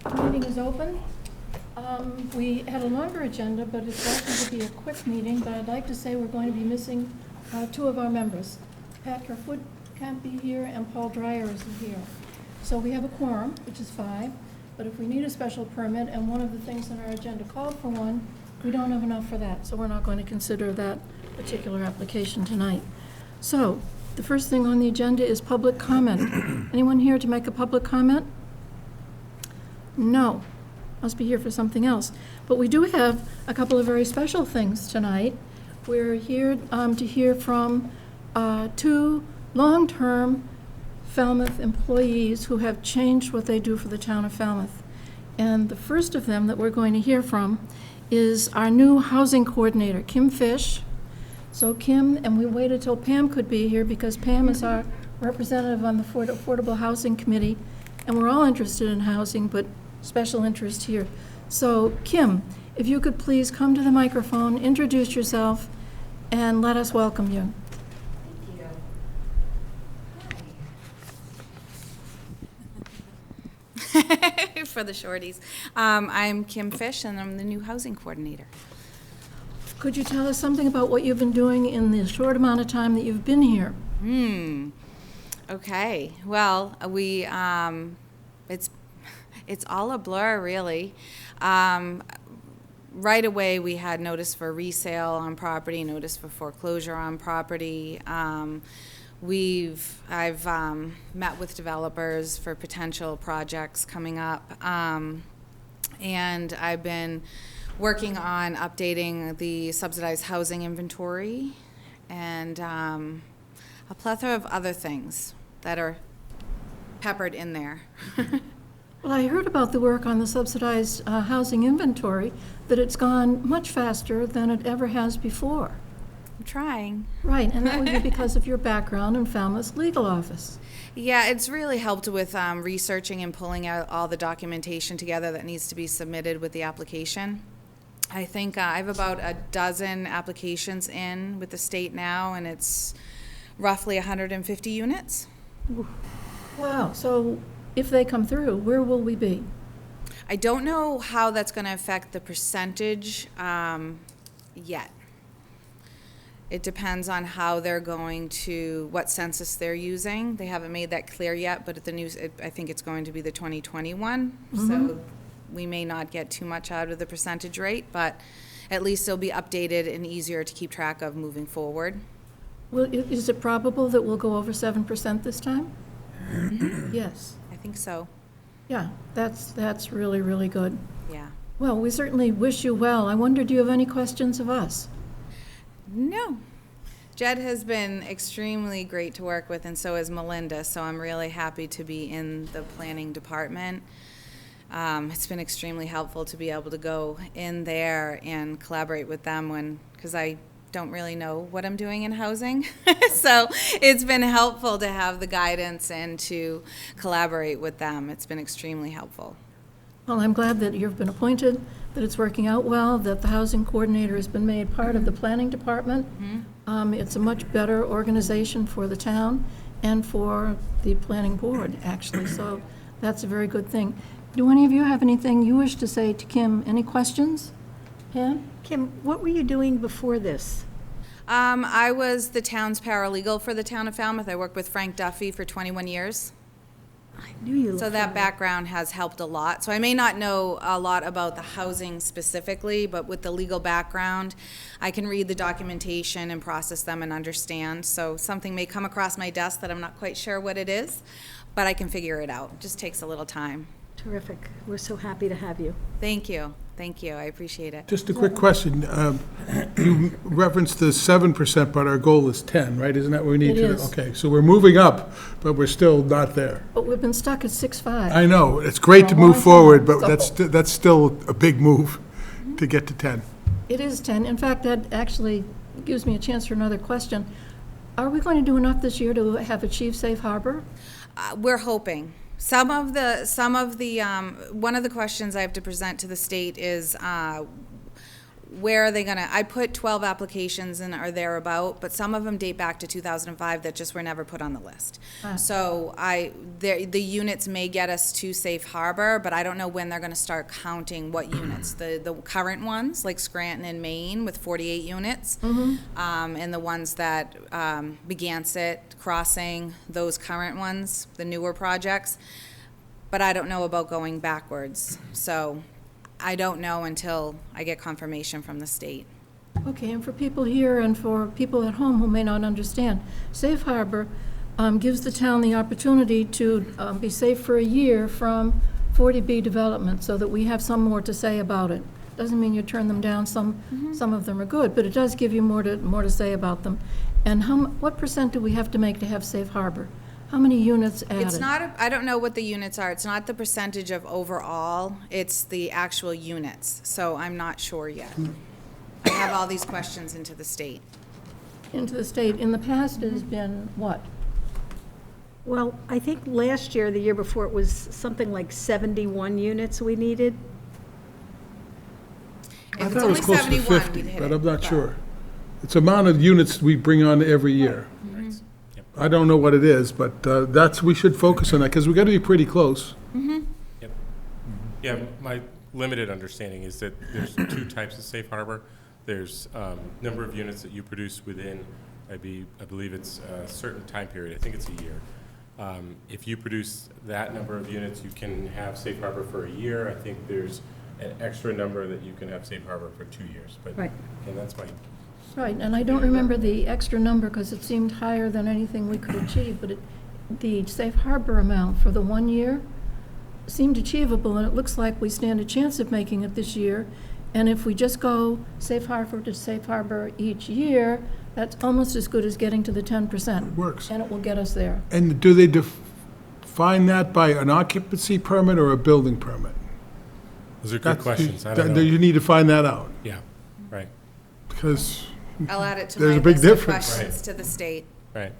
The meeting is open. We had a longer agenda, but it's likely to be a quick meeting, but I'd like to say we're going to be missing two of our members. Pat Kerfoot can't be here, and Paul Dreyer isn't here. So we have a quorum, which is 5, but if we need a special permit, and one of the things on our agenda called for one, we don't have enough for that, so we're not going to consider that particular application tonight. So, the first thing on the agenda is public comment. Anyone here to make a public comment? No, must be here for something else. But we do have a couple of very special things tonight. We're here to hear from 2 long-term Falmouth employees who have changed what they do for the town of Falmouth. And the first of them that we're going to hear from is our new housing coordinator, Kim Fish. So Kim, and we waited till Pam could be here because Pam is our representative on the Affordable Housing Committee, and we're all interested in housing, but special interest here. So Kim, if you could please come to the microphone, introduce yourself, and let us welcome you. Thank you. For the shorties. I'm Kim Fish, and I'm the new housing coordinator. Could you tell us something about what you've been doing in the short amount of time that you've been here? Okay. Well, it's all a blur, really. Right away, we had notice for resale on property, notice for foreclosure on property. I've met with developers for potential projects coming up, and I've been working on updating the subsidized housing inventory and a plethora of other things that are peppered in there. Well, I heard about the work on the subsidized housing inventory, that it's gone much faster than it ever has before. I'm trying. Right, and that would be because of your background in Falmouth's legal office. Yeah, it's really helped with researching and pulling out all the documentation together that needs to be submitted with the application. I think I have about a dozen applications in with the state now, and it's roughly 150 units. Wow, so if they come through, where will we be? I don't know how that's going to affect the percentage yet. It depends on how they're going to, what census they're using. They haven't made that clear yet, but at the news, I think it's going to be the 2021. So we may not get too much out of the percentage rate, but at least it'll be updated and easier to keep track of moving forward. Well, is it probable that we'll go over 7% this time? Yes. I think so. Yeah, that's really, really good. Yeah. Well, we certainly wish you well. I wonder, do you have any questions of us? No. Jed has been extremely great to work with, and so is Melinda, so I'm really happy to be in the planning department. It's been extremely helpful to be able to go in there and collaborate with them because I don't really know what I'm doing in housing. So it's been helpful to have the guidance and to collaborate with them. It's been extremely helpful. Well, I'm glad that you've been appointed, that it's working out well, that the housing coordinator has been made part of the planning department. It's a much better organization for the town and for the planning board, actually. So that's a very good thing. Do any of you have anything you wish to say to Kim? Any questions? Pam? Kim, what were you doing before this? I was the town's paralegal for the town of Falmouth. I worked with Frank Duffy for 21 years. I knew you looked So that familiar. background has helped a lot. So I may not know a lot about the housing specifically, but with the legal background, I can read the documentation and process them and understand. So something may come across my desk that I'm not quite sure what it is, but I can figure it out. It just takes a little time. Terrific. We're so happy to have you. Thank you. Thank you. I appreciate it. Just a quick question. You referenced the 7%, but our goal is 10, right? Isn't that what we need It to? is. Okay, so we're moving up, but we're still not there. But we've been stuck at 6.5. I know, it's great to For a long move forward, time, but so- that's still a big move to get to 10. It is 10. In fact, that actually gives me a chance for another question. Are we going to do enough this year to have achieved safe harbor? We're hoping. One of the questions I have to present to the state is, where are they gonna, I put 12 applications in or thereabout, but some of them date back to 2005 that just were never put on the list. So the units may get us to safe harbor, but I don't know when they're gonna start counting what units. The current ones, like Scranton and Maine with 48 units, and the ones that, Begansett, Crossing, those current ones, the newer projects. But I don't know about going backwards, so I don't know until I get confirmation from the state. Okay, and for people here and for people at home who may not understand, safe harbor gives the town the opportunity to be safe for a year from 40B development, so that we have some more to say about it. Doesn't mean you turn them down, some of them are good, but it does give you more to say about them. And what percent do we have to make to have safe harbor? How many units added? It's not, I don't know what the units are. It's not the percentage of overall, it's the actual units. So I'm not sure yet. I have all these questions into the state. Into the state. In the past, it has been what? Well, I think last year, the year before, it was something like 71 units we needed. If I it's thought it was only close to 71, we'd 50, hit but it. I'm not sure. It's the amount of units we bring on every year. I don't know what it is, but we should focus on that, because we got to be pretty close. Yep. Yeah, my limited understanding is that there's two types of safe harbor. There's number of units that you produce within, I believe it's a certain time period. I think it's a year. If you produce that number of units, you can have safe harbor for a year. I think there's an extra number that you can have safe harbor for 2 years. But, Right. and that's my, Right, and I don't remember the extra number because it seemed higher than anything we could achieve, but the safe harbor amount for the 1 year seemed achievable, and it looks like we stand a chance of making it this year. And if we just go safe harbor to safe harbor each year, that's almost as good as getting to the 10%. It works. And it will get us there. And do they define that by an occupancy permit or a building permit? those are good questions. I don't know. You need to find that out, Yeah, right, because I'll add it to There's my a big list of difference. questions Right. to the state. right.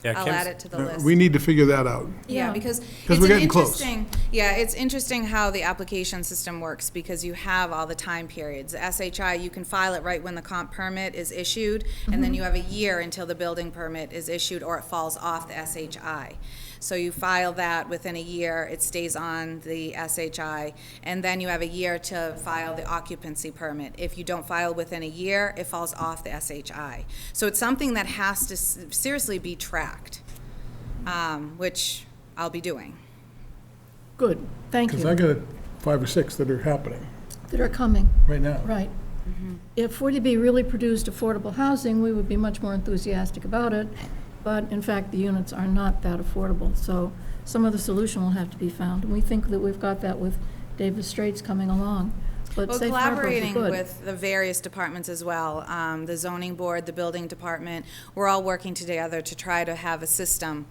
Yeah, I'll Kim's- add it to the list. we need to figure that out. Yeah, Yeah. because 'Cause it's we're an getting close. interesting, yeah, it's interesting how the application system works, because you have all the time periods. The SHI, you can file it right when the comp permit is issued, and then you have a year until the building permit is issued, or it falls off the SHI. So you file that within a year, it stays on the SHI, and then you have a year to file the occupancy permit. If you don't file within a year, it falls off the SHI. So it's something that has to seriously be tracked, which I'll be doing. Good, thank Because I you. got 5 or 6 that are happening That are coming, right now. right. If 40B really produced affordable housing, we would be much more enthusiastic about it. But in fact, the units are not that affordable, so some of the solution will have to be found. And we think that we've got that with Davis Straits coming along. But Well, safe harbor is collaborating good. with the various departments as well, the zoning board, the building department, we're all working together to try to have a system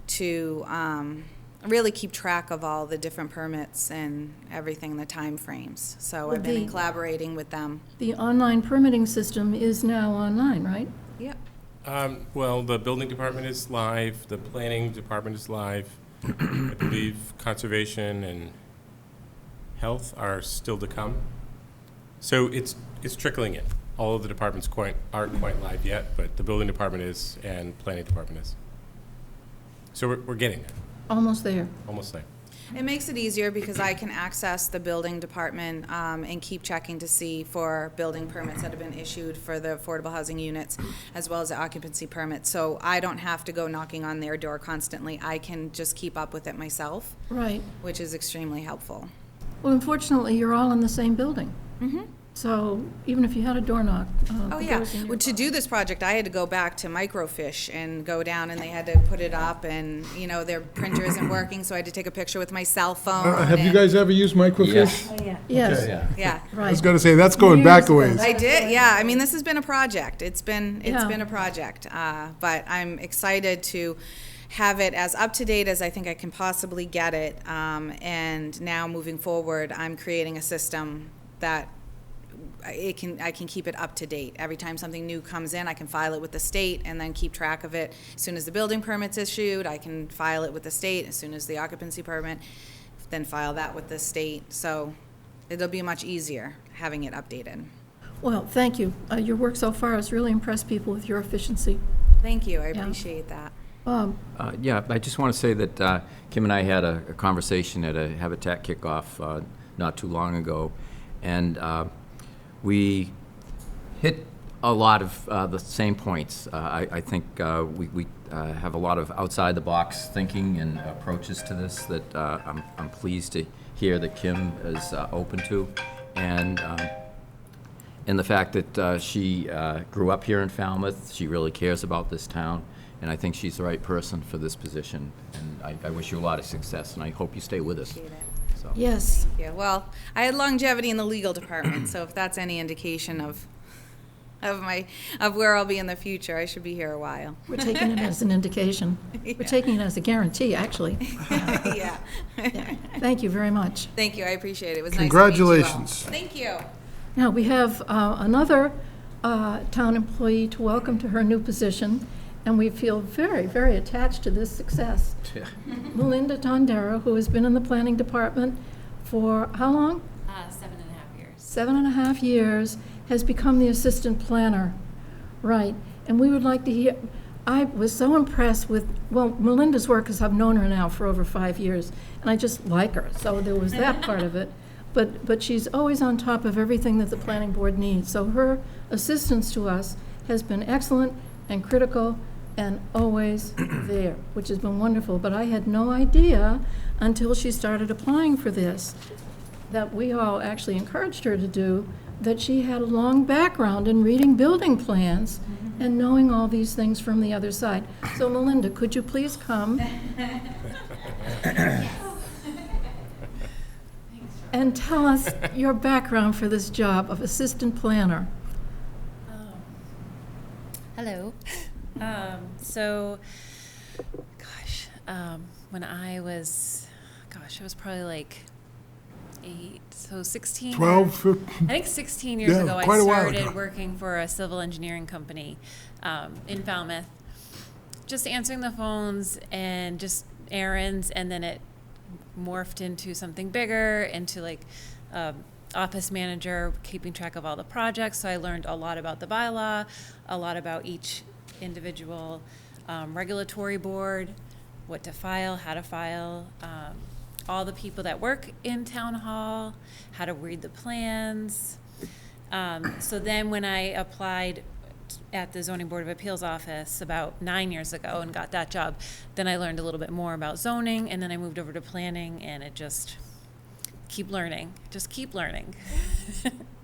to really keep track of all the different permits and everything, the timeframes. So Would I've been the- collaborating with them. The online permitting system is now online, right? Yep. Well, the building department is live, the planning department is live. I believe conservation and health are still to come. So it's trickling in. All of the departments aren't quite live yet, but the building department is and planning department is. So we're getting there, Almost there. almost there. It makes it easier because I can access the building department and keep checking to see for building permits that have been issued for the affordable housing units, as well as the occupancy permits. So I don't have to go knocking on their door constantly. I can just keep up with it myself, Right. which is extremely helpful. Well, unfortunately, you're all in the same building. So even if you had a door knock. Oh, the yeah. door's in your Well, to box. do this project, I had to go back to Microfiche and go down, and they had to put it up, and, you know, their printer isn't working, so I had to take a picture with my cell phone. Have you and- guys ever used microfiche? Oh, yeah. Yes, Yeah. I right. was gonna say, that's going back a Years ways. ago. I did, yeah. I mean, this has been a project. It's been Yeah. a project. But I'm excited to have it as up-to-date as I think I can possibly get it. And now, moving forward, I'm creating a system that I can keep it up to date. Every time something new comes in, I can file it with the state and then keep track of it. As soon as the building permit's issued, I can file it with the state. As soon as the occupancy permit, then file that with the state. So it'll be much easier having it updated. Well, thank you. Your work so far has really impressed people with your efficiency. Thank you, I Yeah. appreciate that. Bob? Yeah, I just want to say that Kim and I had a conversation at a Habitat kickoff not too long ago, and we hit a lot of the same points. I think we have a lot of outside-the-box thinking and approaches to this that I'm pleased to hear that Kim is open to, and the fact that she grew up here in Falmouth. She really cares about this town, and I think she's the right person for this position. And I wish you a lot of success, and I hope you stay with us. Appreciate it. So. Yes. Yeah, well, I had longevity in the legal department, so if that's any indication of where I'll be in the future, I should be here a while. We're taking it as an indication. We're taking it as a guarantee, actually. Yeah. Yeah. Thank you very much. Thank you, I appreciate it. It was nice to meet you all. Congratulations. Thank you. Now, we have another town employee to welcome to her new position, and we feel very, very attached to this success. Yeah. Melinda Tondero, who has been in the planning department for how long? 7.5 years. 7.5 years, has become the assistant planner. Right, and we would like to hear, I was so impressed with, well, Melinda's work, because I've known her now for over 5 years, and I just like her, so there was that part of it. But she's always on top of everything that the planning board needs. So her assistance to us has been excellent and critical and always there, which has been wonderful. But I had no idea until she started applying for this, that we all actually encouraged her to do, that she had a long background in reading building plans and knowing all these things from the other side. So Melinda, could you please come? And tell us your background for this job of assistant planner. Hello. When I was probably like 8, so 16. 12, I think 16 years Yeah, ago, I quite a while started ago. working for a civil engineering company in Falmouth, just answering the phones and just errands, and then it morphed into something bigger, into like office manager, keeping track of all the projects. So I learned a lot about the bylaw, a lot about each individual regulatory board, what to file, how to file, all the people that work in town hall, how to read the plans. So then when I applied at the Zoning Board of Appeals office about 9 years ago and got that job, then I learned a little bit more about zoning, and then I moved over to planning, and it just keep learning.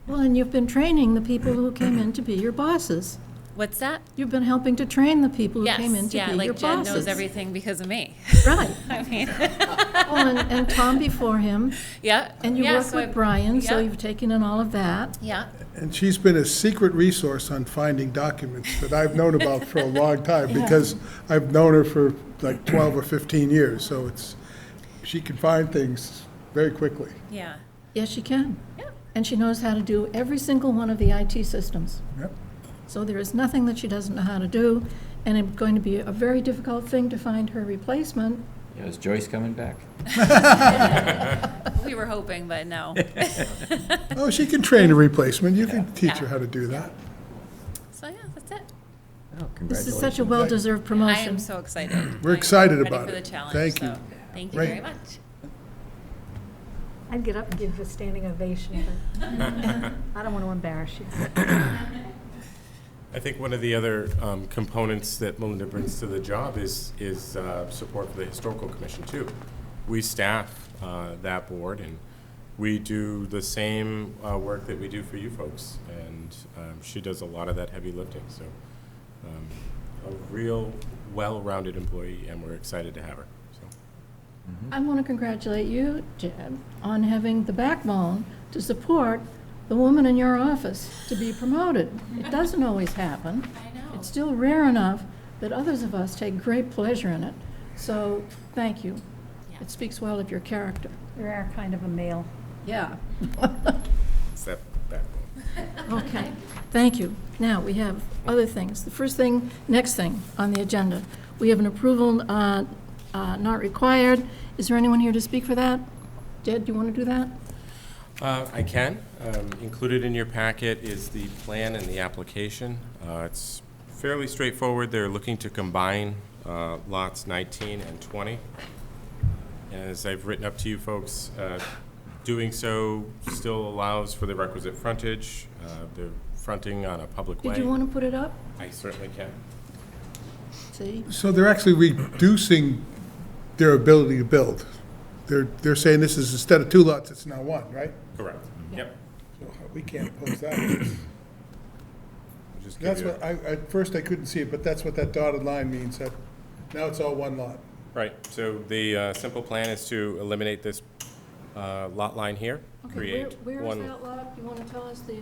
Well, and you've been training the people who came in to be your bosses. What's that? You've been helping to train the people who Yes, came in to yeah, be your like Jen bosses. knows everything because of me. Right. I mean, Well, and Tom before him, yeah. and you yeah, work so with I- Brian, so yeah. you've taken in all of that. Yeah. and she's been a secret resource on finding documents that I've known about for a long time, because I've known her for like 12 or 15 years, so she can find things very quickly. Yeah. Yes, she can. Yeah. And she knows how to do every single one of the IT systems. Yep. So there is nothing that she doesn't know how to do, and it's going to be a very difficult thing to find her replacement. Yeah, is Joyce coming back? We were hoping, but no. Oh, she can train a replacement. You can teach Yeah. her how to do that. So yeah, that's it. Oh, This is such a congratulations. well-deserved I promotion. am so excited. We're I'm excited ready about for it. the challenge. Thank so you. Thank you Great. very much. I'd get up and give a standing ovation, but I don't want to embarrass you. I think one of the other components that Melinda brings to the job is support for the Historical Commission, too. We staff that board, and we do the same work that we do for you folks, and she does a lot of that heavy lifting. So a real well-rounded employee, and we're excited to have her. So. I want to congratulate you, Jed, on having the backbone to support the woman in your office to be promoted. It doesn't always happen. I know. It's still rare enough that others of us take great pleasure in it. So, thank you. Yeah. It speaks well of your character. You are kind of a male. Yeah. It's that backbone. Okay, thank you. Now, we have other things. The first thing, next thing on the agenda, we have an approval not required. Is there anyone here to speak for that? Jed, do you want to do that? I can. Included in your packet is the plan and the application. It's fairly straightforward. They're looking to combine lots 19 and 20. And as I've written up to you folks, doing so still allows for the requisite frontage. They're fronting on a public way. Did you want to put it up? I certainly can. See? So they're actually reducing their ability to build. They're saying this is, instead of 2 lots, it's now 1, right? Correct. Yep. So we can't oppose that. I'll just give That's you what, at first I couldn't see it, but that's what that dotted line means, that now it's all 1 lot. Right, so the simple plan is to eliminate this lot line here, Okay, create where is one. that lot? Do you want to tell us the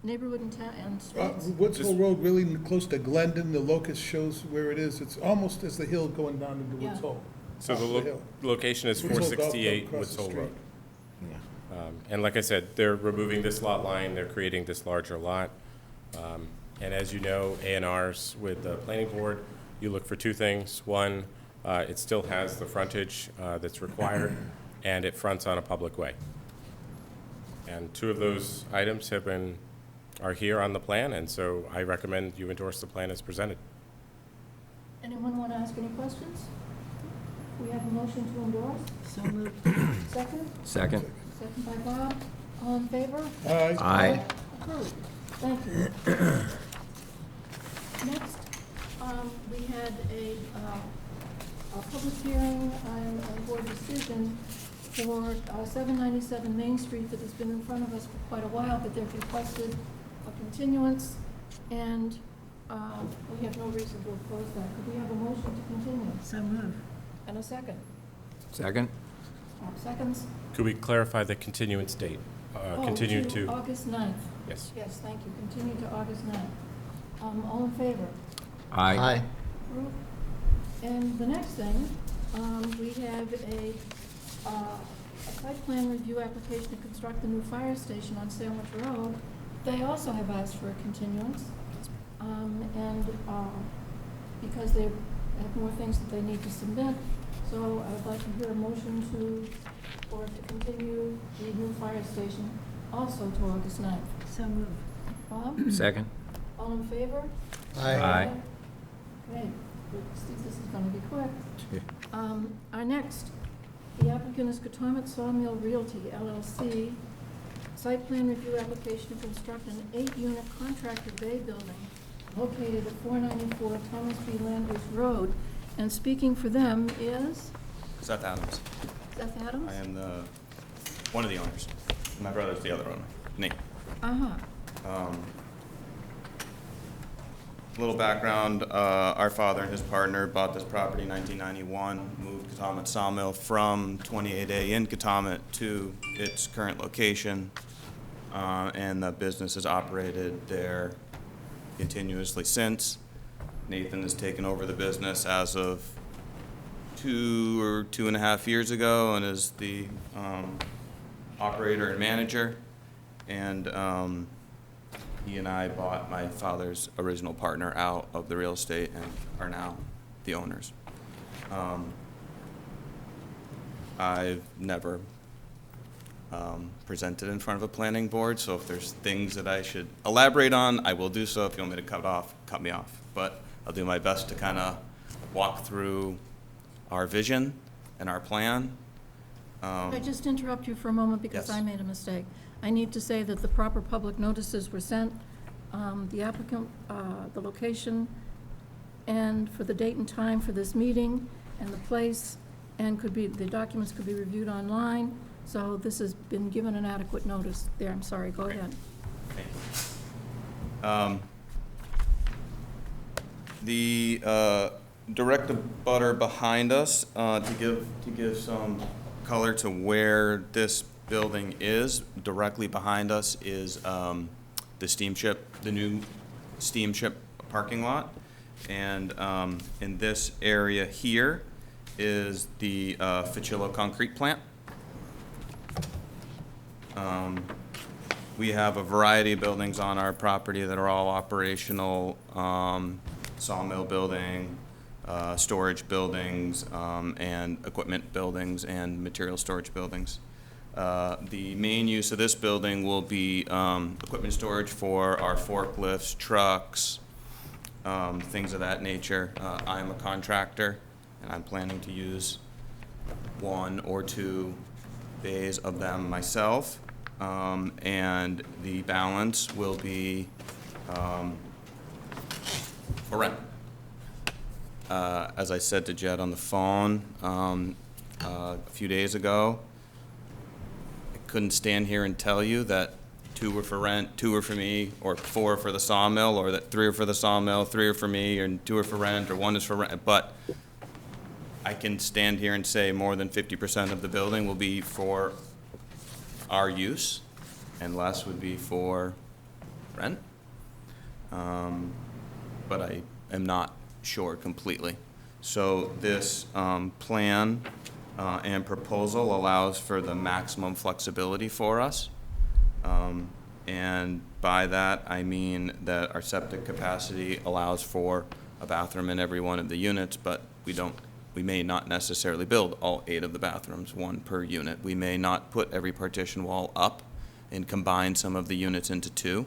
neighborhood and streets? Woods Hole Road, really close to Glendon, the locus shows where it is. It's almost as the hill going down into Woods Yeah. Hole. So the Off the hill. location is Woods Hole Golf Club 468 across Woods the Hole street. Road. And like I said, they're removing this lot line, they're creating this larger lot. And as you know, A&Rs with the planning board, you look for 2 things. One, it still has the frontage that's required, and it fronts on a public way. And 2 of those items are here on the plan, and so I recommend you endorse the plan as presented. Anyone want to ask any questions? We have a motion to endorse. So moved. Second? Second? Second by Bob. All in favor? Aye. Approved. Thank you. Next, we had a public hearing and board decision for 797 Main Street that has been in front of us for quite a while, but they've requested a continuance, and we have no reason to oppose that. Could we have a motion to continue? So moved. And a second? Second? Seconds? Could we clarify the continuance date? Continue to, August 9th. yes. Yes, thank you. Continue to August 9th. All in favor? Aye. Approved. And the next thing, we have a site plan review application to construct a new fire station on Sandwich Road. They also have asked for a continuance, and because they have more things that they need to submit. So I'd like to hear a motion to continue the new fire station also to August 9th. So moved. Bob? Second? All in favor? Aye. Okay, this is gonna be quick. Our next, the applicant is Katomet Sawmill Realty LLC, site plan review application to construct an 8-unit contractor bay building located at 494 Thomas B. Landers Road. And speaking for them is Seth Adams. Seth Adams? I am one of the owners. My brother's the other owner, Nate. Uh-huh. Little background, our father and his partner bought this property in 1991, moved Katomet Sawmill from 28A in Katomet to its current location, and the business has operated there continuously since. Nathan has taken over the business as of 2 or 2.5 years ago and is the operator and manager. And he and I bought my father's original partner out of the real estate and are now the owners. I've never presented in front of a planning board, so if there's things that I should elaborate on, I will do so. If you want me to cut me off. But I'll do my best to kind of walk through our vision and our plan. Could I just interrupt you for a moment because Yes. I made a mistake? I need to say that the proper public notices were sent, the applicant, the location, and for the date and time for this meeting, and the place, and the documents could be reviewed online, so this has been given an adequate notice. There, I'm sorry, go ahead. The direct abutter behind us, to give some color to where this building is, directly behind us is the new steamship parking lot. And in this area here is the Ficillo concrete plant. We have a variety of buildings on our property that are all operational, sawmill building, storage buildings, and equipment buildings and material storage buildings. The main use of this building will be equipment storage for our forklifts, trucks, things of that nature. I'm a contractor, and I'm planning to use 1 or 2 bays of them myself. And the balance will be for rent. As I said to Jed on the phone a few days ago, I couldn't stand here and tell you that 2 were for rent, 2 were for me, or 4 for the sawmill, or that 3 are for the sawmill, 3 are for me, and 2 are for rent, or 1 is for rent. But I can stand here and say more than 50% of the building will be for our use, and less would be for rent. But I am not sure completely. So this plan and proposal allows for the maximum flexibility for us. And by that, I mean that our septic capacity allows for a bathroom in every one of the units, but we may not necessarily build all 8 of the bathrooms, 1 per unit. We may not put every partition wall up and combine some of the units into 2.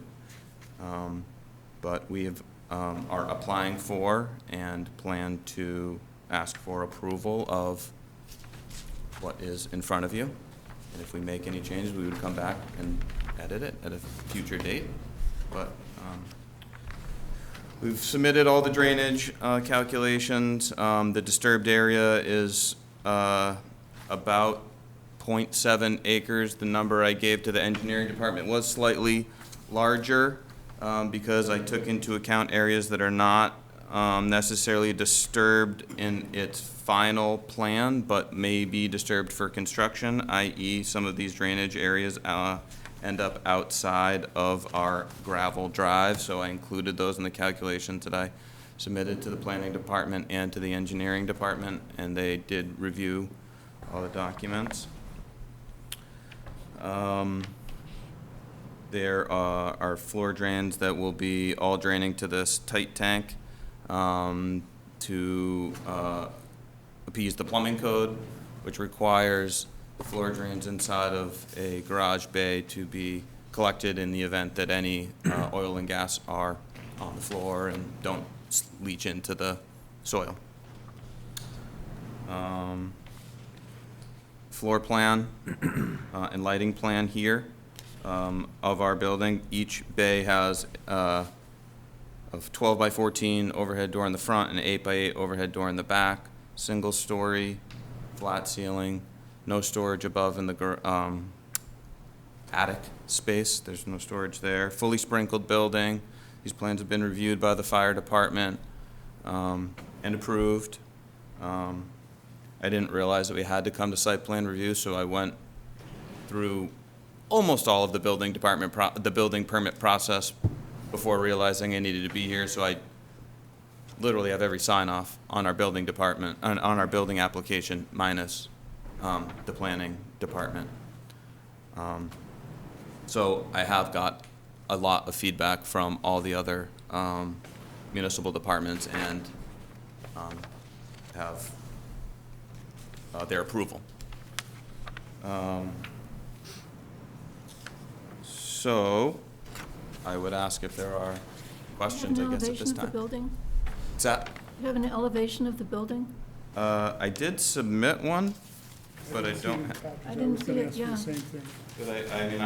But we are applying for and plan to ask for approval of what is in front of you. And if we make any changes, we would come back and edit it at a future date. But we've submitted all the drainage calculations. The disturbed area is about 0.7 acres. The number I gave to the engineering department was slightly larger because I took into account areas that are not necessarily disturbed in its final plan, but may be disturbed for construction, i.e. some of these drainage areas end up outside of our gravel drive, so I included those in the calculations that I submitted to the planning department and to the engineering department, and they did review all the documents. There are floor drains that will be all draining to this tight tank to appease the plumbing code, which requires floor drains inside of a garage bay to be collected in the event that any oil and gas are on the floor and don't leach into the soil. Floor plan and lighting plan here of our building. Each bay has a 12 by 14 overhead door in the front and an 8 by 8 overhead door in the back. Single story, flat ceiling, no storage above in the attic space. There's no storage there. Fully sprinkled building. These plans have been reviewed by the fire department and approved. I didn't realize that we had to come to site plan review, so I went through almost all of the building department, the building permit process before realizing I needed to be here. So I literally have every sign off on our building department, on our building application, minus the planning department. So I have got a lot of feedback from all the other municipal departments and have their approval. So I would ask if there are questions, I guess, at this Do you have an elevation of the time. building? What's that? Do you have an elevation of the building? I did submit one. but I don't, I didn't see it, was gonna ask you the same thing. but I mean,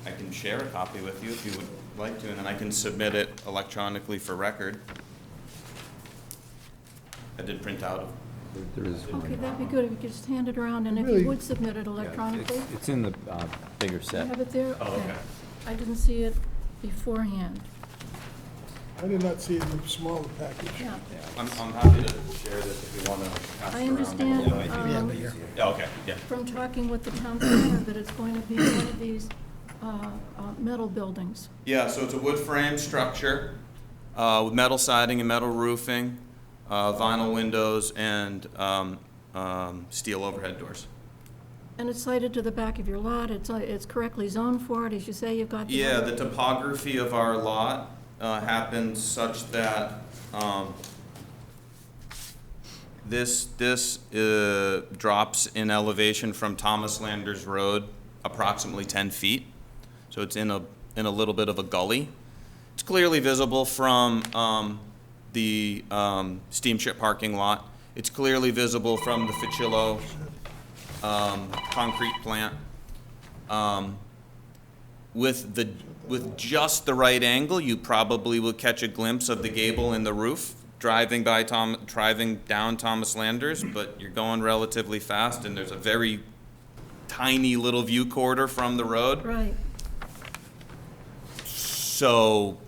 I can share a copy with you if you would like to, and then I can submit it electronically for record. I did print out. There is one. Okay, that'd be good if you could just hand it around, and if Really? you would submit it Yeah, electronically. It's in the bigger You set. have it there? Oh, okay. I didn't see it beforehand. I did not see it in the smaller package. Yeah, I'm happy to share this if you want to pass it I around. understand Yeah, okay, yeah. from talking with the town planner that it's going to be one of these metal buildings. Yeah, so it's a wood frame structure with metal siding and metal roofing, vinyl windows, and steel overhead doors. And it's sited to the back of your lot, it's correctly zoned for it, as you say, you've got the... Yeah, the topography of our lot happens such that this drops in elevation from Thomas Landers Road approximately 10 feet. So it's in a little bit of a gully. It's clearly visible from the steamship parking lot. It's clearly visible from the Ficillo concrete plant. With just the right angle, you probably will catch a glimpse of the gable and the roof driving down Thomas Landers, but you're going relatively fast, and there's a very tiny little view corridor from the road. Right, So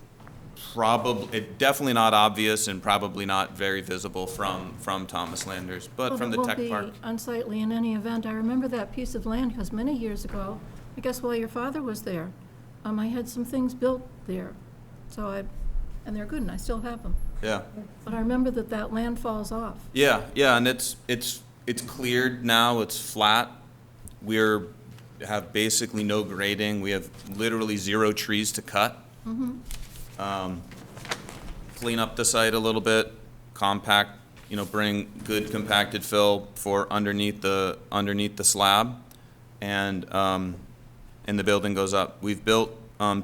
definitely not obvious and probably not very visible from Thomas Landers, but well, from it the tech won't park. be unsightly in any event. I remember that piece of land, because many years ago, I guess while your father was there, I had some things built there, and they're good, and I still have them. Yeah. But I remember that land falls off. Yeah, and it's cleared now, it's flat. Have basically no grading, we have literally 0 trees to cut. Clean up the site a little bit, compact, bring good compacted fill for underneath the slab, and the building goes up. We've built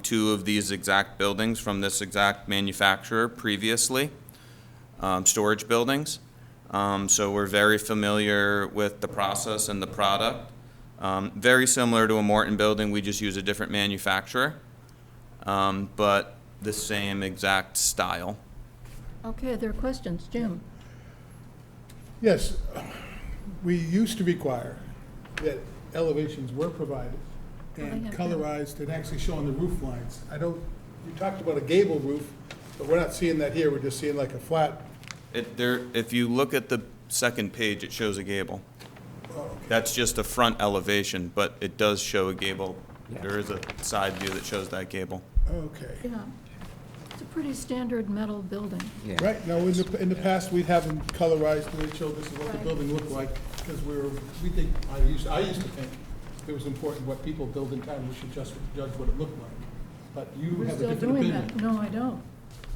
2 of these exact buildings from this exact manufacturer previously, storage buildings. So we're very familiar with the process and the product. Very similar to a Morton building, we just use a different manufacturer, but the same exact style. Okay, there are questions. Jim? Yes, we used to require that elevations were provided Well, they and have colorized and actually showing the roof lines. You talked about a gable roof, but we're not seeing that here, we're just seeing like a flat. If you look at the second page, it shows a gable. That's just a front elevation, but it does show a gable. There is a side view that shows that gable. Okay. Yeah. It's a pretty standard metal building. Yeah. Right, now, in the past, we'd have them colorized, and they'd show this is what the Right. building looked like, because I used to think it was important what people build in town, we should just judge what it looked like. But you We're have a still different doing opinion. that. No, I don't.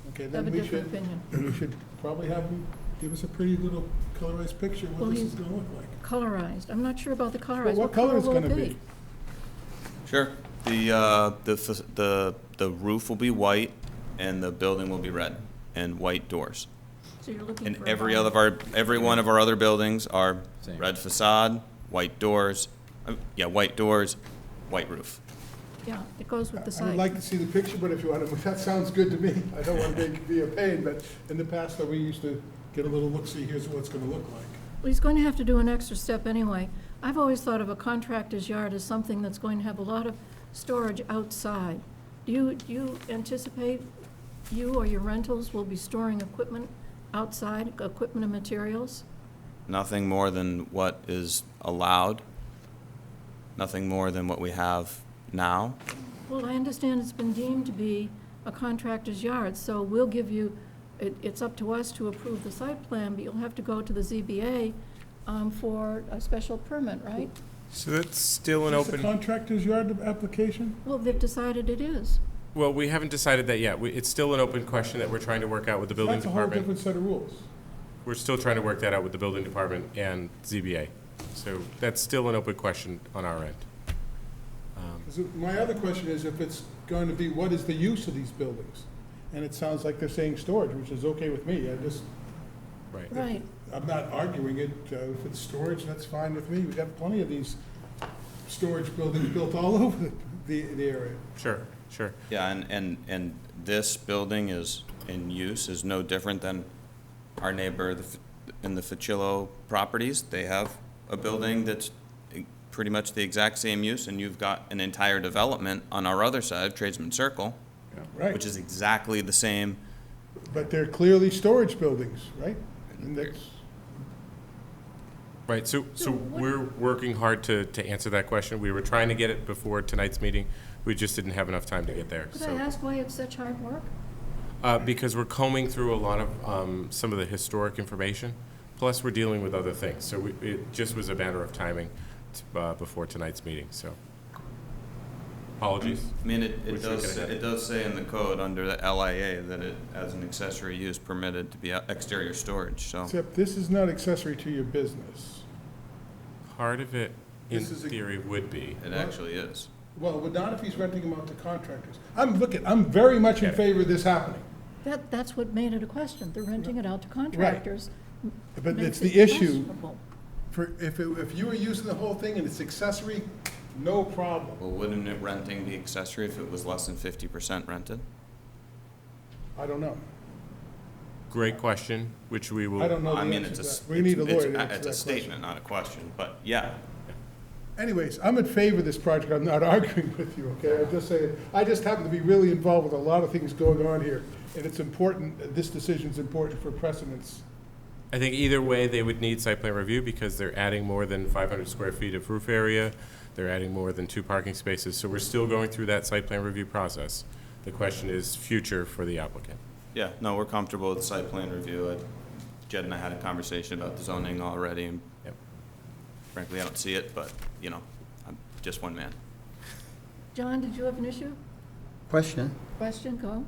Okay, I then have a we different should, opinion. then we should probably have them give us a pretty little colorized picture of Well, what this he's- is gonna look like. Colorized. I'm not sure about the Well, colorized. what color is will it gonna be? Sure. The roof will be white, and the building will be red, and white doors. So you're looking And for a every vinyl. every one of our other buildings are Same. red facade, white doors, white doors, white roof. Yeah, it goes with the I would site. like to see the picture, but if you want to, that sounds good to me. I don't want to be a pain, but in the past, though, we used to get a little look-see, here's what it's gonna look like. Well, he's going to have to do an extra step anyway. I've always thought of a contractor's yard as something that's going to have a lot of storage outside. Do you anticipate you or your rentals will be storing equipment outside, equipment and materials? Nothing more than what is allowed, nothing more than what we have now. Well, I understand it's been deemed to be a contractor's yard, so we'll give you, it's up to us to approve the site plan, but you'll have to go to the ZBA for a special permit, right? So that's still an Is this a open, contractor's yard application? Well, they've decided it is. well, we haven't decided that yet. It's still an open question that we're trying to work out with the building That's a whole department. different set of rules. We're still trying to work that out with the building department and ZBA. So that's still an open question on our end. My other question is, if it's going to be, what is the use of these buildings? And it sounds like they're saying storage, which is okay with me. Right. Right. I'm not arguing it. If it's storage, that's fine with me. We have plenty of these storage buildings built all over the area. Sure, sure. Yeah, and this building is, in use, is no different than our neighbor in the Ficillo properties. They have a building that's pretty much the exact same use, and you've got an entire development on our other side, Tradesman Circle, Right. which is exactly the same. But they're clearly storage buildings, right? And that's, Right, so we're working hard to answer that question. We were trying to get it before tonight's meeting. We just didn't have enough time to get there, Could I so. ask why it's such hard work? Because we're combing through a lot of, some of the historic information, plus we're dealing with other things. So it just was a matter of timing before tonight's meeting, so. Apologies. I mean, Wish we could've had it does say in the code under the LIA that it, as an accessory use, permitted to be exterior storage, so. except this is not accessory to your business. Part of it, in This is a- theory, would be. It actually is. Well, but not if he's renting them out to contractors. I'm very much in Yeah. favor of this happening. That's what made it a question. They're renting it out to contractors. But Makes it's it the issue, questionable. if you were using the whole thing and it's accessory, no problem. Well, wouldn't it renting be accessory if it was less than 50% rented? I don't know. Great question, which we will. I don't know the I mean, answer it's to a, that. We need a lawyer to answer that it's a question. statement, not a question, but yeah. Anyways, I'm in favor of this project. I'm not arguing with you, okay? I'm just saying, I just happen to be really involved with a lot of things going on here. And it's important, this decision's important for precedence. I think either way, they would need site plan review because they're adding more than 500 square feet of roof area. They're adding more than 2 parking spaces, so we're still going through that site plan review process. The question is future for the applicant. Yeah, no, we're comfortable with the site plan review. Jed and I had a conversation about the zoning already, and Yep. frankly, I don't see it, but, you know, I'm just one man. John, did you have an issue? Question, Question, go.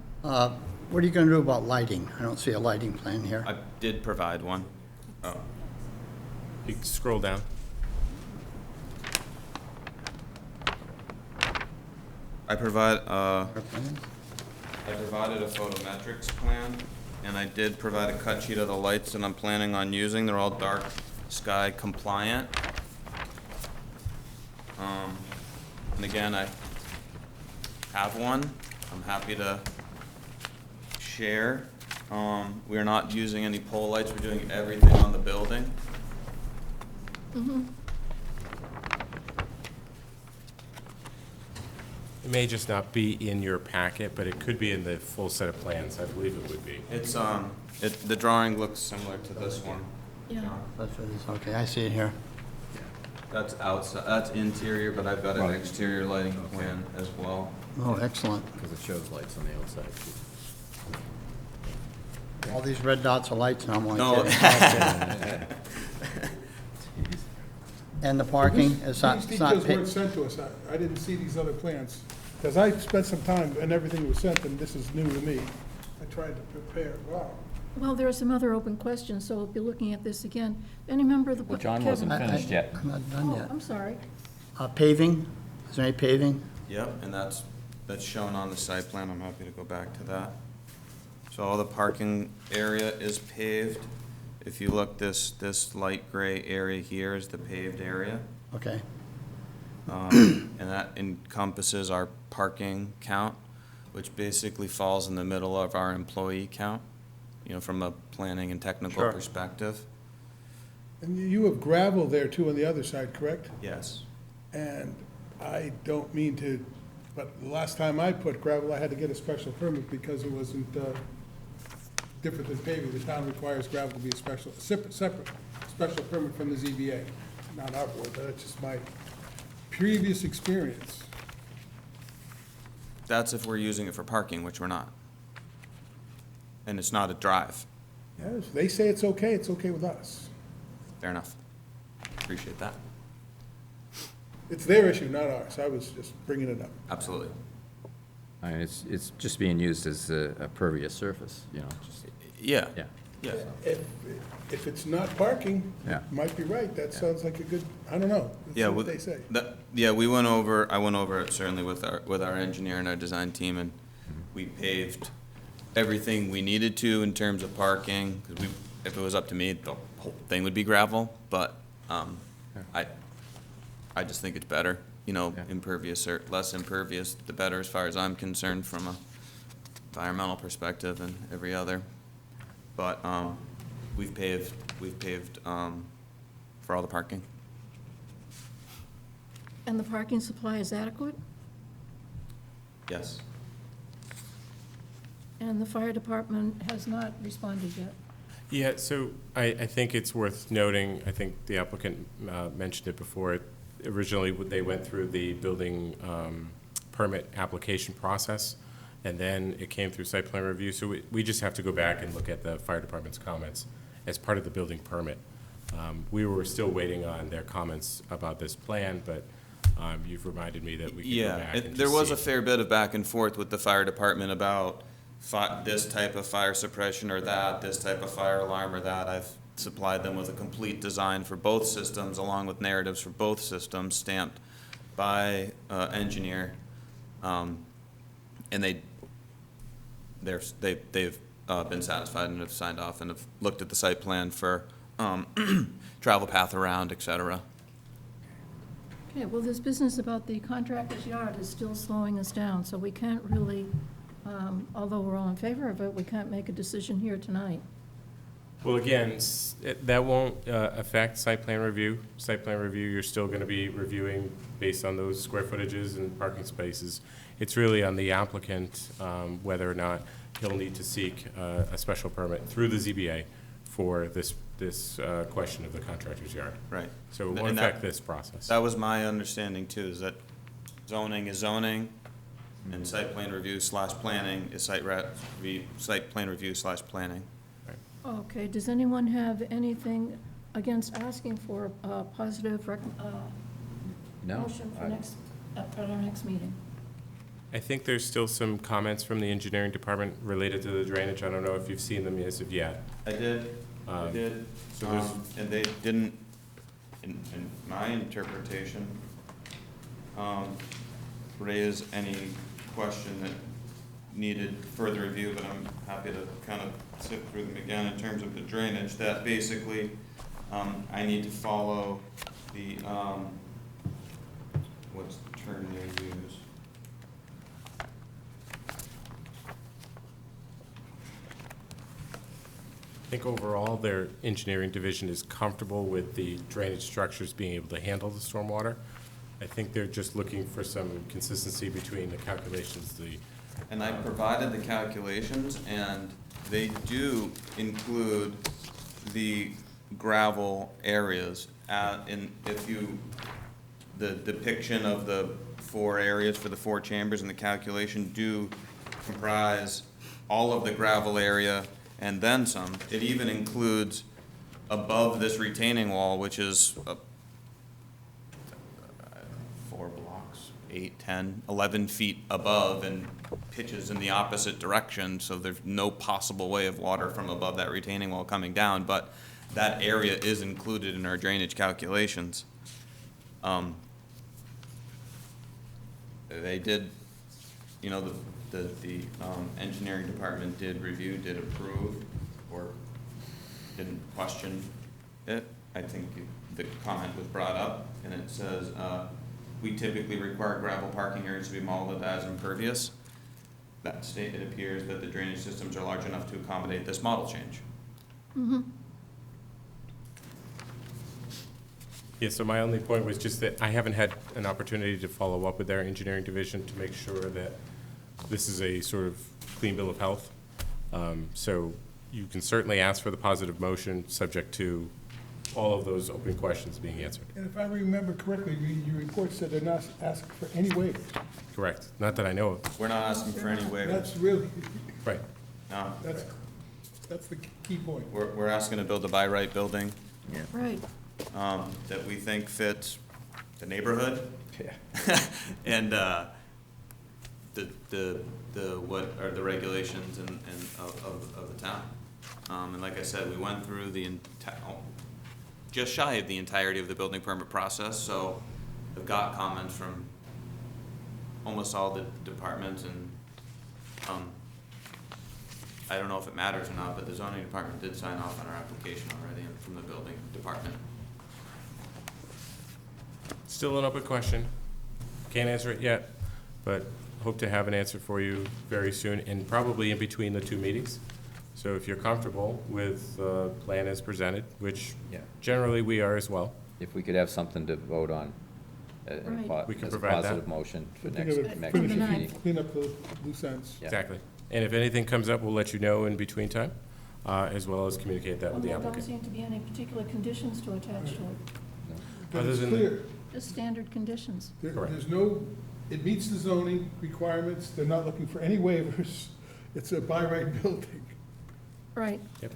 what are you going to do about lighting? I don't see a lighting plan here. I did provide one. Oh, You can scroll down. I provided a photometrics plan, and I did provide a cut sheet of the lights that I'm planning on using. They're all dark sky compliant. And again, I have one. I'm happy to share. We're not using any pole lights. We're doing everything on the building. It may just not be in your packet, but it could be in the full set of plans. I believe it would be. It's, the drawing looks similar to this one. Yeah. That's what it is, okay, I see it here. That's outside, that's interior, but I've got an exterior lighting plan as well. Oh, excellent. Because it shows lights on the outside. All these red dots are lights, and I'm like, No. yeah. And the parking, is not, These it's not, details weren't sent to us. I didn't see these other plans. Because I spent some time and everything was sent, and this is new to me. I tried to prepare, wow. Well, there are some other open questions, so we'll be looking at this again. Any member of the. Well, John Kevin? wasn't finished yet. I'm not done Oh, yet. I'm sorry. Paving, is there any paving? Yep, and that's shown on the site plan. I'm happy to go back to that. So all the parking area is paved. If you look, this light gray area here is the paved area. Okay, And that encompasses our parking count, which basically falls in the middle of our employee count, you know, from a planning and technical Sure. perspective. And you have gravel there too on the other side, correct? Yes. And I don't mean to, but the last time I put gravel, I had to get a special permit because it wasn't different than paving. The town requires gravel to be a separate special permit from the ZBA. Not our board, but that's just my previous experience. That's if we're using it for parking, which we're not. And it's not a drive. Yes, they say it's okay with us. Fair enough. Appreciate that. It's their issue, not ours. I was just bringing it up. Absolutely. I mean, it's just being used as a pervious surface, you know, just, Yeah. yeah. Yeah. If it's not parking, Yeah. you might be right. That sounds like a good, I don't know. Let's see Yeah, what they say. I went over it certainly with our engineer and our design team, and we paved everything we needed to in terms of parking, because if it was up to me, the whole thing would be gravel, but, I just think it's better, you know, Yeah. impervious or less impervious, the better as far as I'm concerned from a environmental perspective and every other. But, we've paved, for all the parking. And the parking supply is adequate? Yes. And the fire department has not responded yet? Yeah, so I think it's worth noting, I think the applicant mentioned it before, originally they went through the building permit application process, and then it came through site plan review, so we just have to go back and look at the fire department's comments as part of the building permit. We were still waiting on their comments about this plan, but you've reminded me that we can go back and There was a see. fair bit of back and forth with the fire department about this type of fire suppression or that, this type of fire alarm or that. I've supplied them with a complete design for both systems, along with narratives for both systems, stamped by engineer. And they've been satisfied and have signed off and have looked at the site plan for travel path around, et cetera. Okay, well, this business about the contractor's yard is still slowing us down, so we can't really, although we're all in favor of it, we can't make a decision here tonight. Well, again, that won't affect site plan review. Site plan review, you're still going to be reviewing based on those square footages and parking spaces. It's really on the applicant whether or not he'll need to seek a special permit through the ZBA for this question of the contractor's yard. Right. So it won't And that- affect this process. That was my understanding too, is that zoning is zoning, and site plan review / planning is site plan review / planning. Okay, does anyone have anything against asking for a positive No? motion for at our next meeting? I think there's still some comments from the engineering department related to the drainage. I don't know if you've seen them as of yet. I did, So there's- and they didn't, in my interpretation, raise any question that needed further review, but I'm happy to kind of sift through them again in terms of the drainage, that basically, I need to follow the, what's the term they use? I think overall, their engineering division is comfortable with the drainage structures being able to handle the stormwater. I think they're just looking for some consistency between the calculations, And I provided the calculations, and they do include the gravel areas the depiction of the 4 areas for the 4 chambers and the calculation do comprise all of the gravel area and then some. It even includes above this retaining wall, which is 4 blocks, 8, 10, 11 feet above, and pitches in the opposite direction, so there's no possible way of water from above that retaining wall coming down, but that area is included in our drainage calculations. They did, you know, the engineering department did review, did approve, or didn't question it. I think the comment was brought up, and it says, we typically require gravel parking areas to be molded as impervious. That state, it appears that the drainage systems are large enough to accommodate this model change. Mm-hmm. Yeah, so my only point was just that I haven't had an opportunity to follow up with their engineering division to make sure that this is a sort of clean bill of health. So you can certainly ask for the positive motion, subject to all of those open questions being answered. And if I remember correctly, your report said they're not asking for any waivers. Correct. Not that I know of. We're not asking for any waivers. That's really, Right. No, that's the key point. we're asking to build a by right building, Right. that we think fits the neighborhood. And, what are the regulations of the town. And like I said, we went through just shy of the entirety of the building permit process, so I've got comments from almost all the departments and, I don't know if it matters or not, but the zoning department did sign off on our application already from the building department. Still an open question. Can't answer it yet, but hope to have an answer for you very soon, and probably in between the two meetings. So if you're comfortable with the plan as presented, which Yeah. generally we are as well, If we could have something to vote on Right. We can as a provide that. positive motion for I think next it would next finish the meeting. ninth. Clean up the loose ends. Yeah. exactly. And if anything comes up, we'll let you know in between time, as well as communicate that with the There don't applicant. seem to be any particular conditions to attach to it, But Other it's than clear, just standard conditions. Correct. there's no, it meets the zoning requirements, they're not looking for any waivers. It's a by right building. Right, Yep.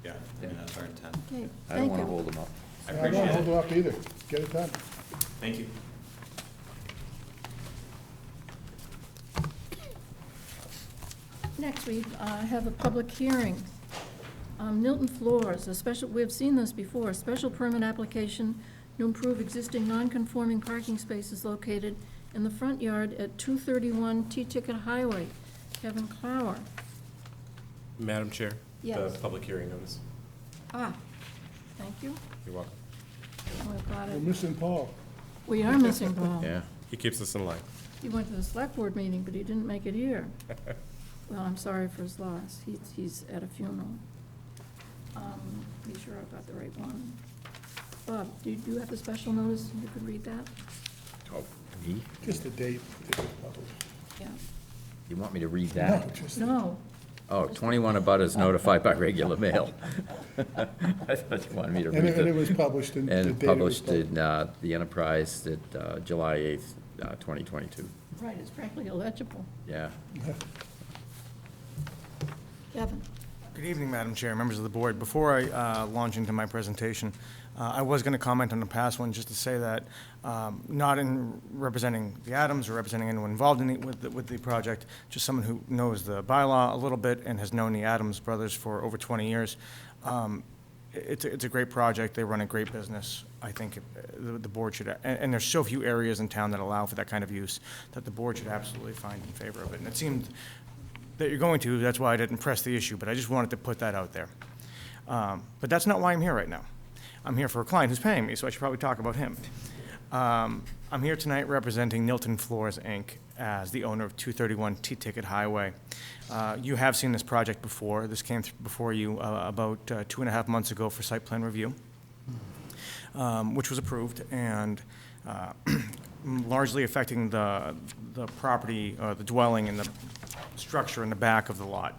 Yeah, I mean, that's our intent. okay, I don't thank want to you. hold them up. I I don't appreciate hold it. it up either. Get it done. Thank you. Next, we have a public hearing. Milton Floors, a special, we've seen this before, a special permit application to improve existing non-conforming parking spaces located in the front yard at 231 T-Ticket Highway. Kevin Clower. Madam Chair? Yes. The public hearing notice. Ah, thank you. You're welcome. We've got We're it. missing Paul. We are missing Paul. Yeah. He keeps us in line. He went to the select board meeting, but he didn't make it here. Well, I'm sorry for his loss. He's at a funeral. Be sure I've got the right one. Bob, do you have the special notice? You could read that? Oh, me? Just the date that it was published. Yeah. You want me to read No, that? just, No, Oh, 21 abutters notified by regular mail. I thought you wanted me to and read it it. was published in the date it And was published published. in the Enterprise at July 8th, 2022. right, it's practically illegible. Yeah. Kevin? Good evening, Madam Chair, members of the board. Before I launch into my presentation, I was going to comment on the past one, just to say that, not in representing the Adams or representing anyone involved in it with the project, just someone who knows the bylaw a little bit and has known the Adams brothers for over 20 years. It's a great project. They run a great business. I think the board should, and there's so few areas in town that allow for that kind of use, that the board should absolutely find in favor of it. And it seemed that you're going to, that's why I didn't press the issue, but I just wanted to put that out there. But that's not why I'm here right now. I'm here for a client who's paying me, so I should probably talk about him. I'm here tonight representing Milton Floors, Inc. as the owner of 231 T-Ticket Highway. You have seen this project before. This came before you about 2.5 months ago for site plan review, which was approved, and largely affecting the property, the dwelling and the structure in the back of the lot.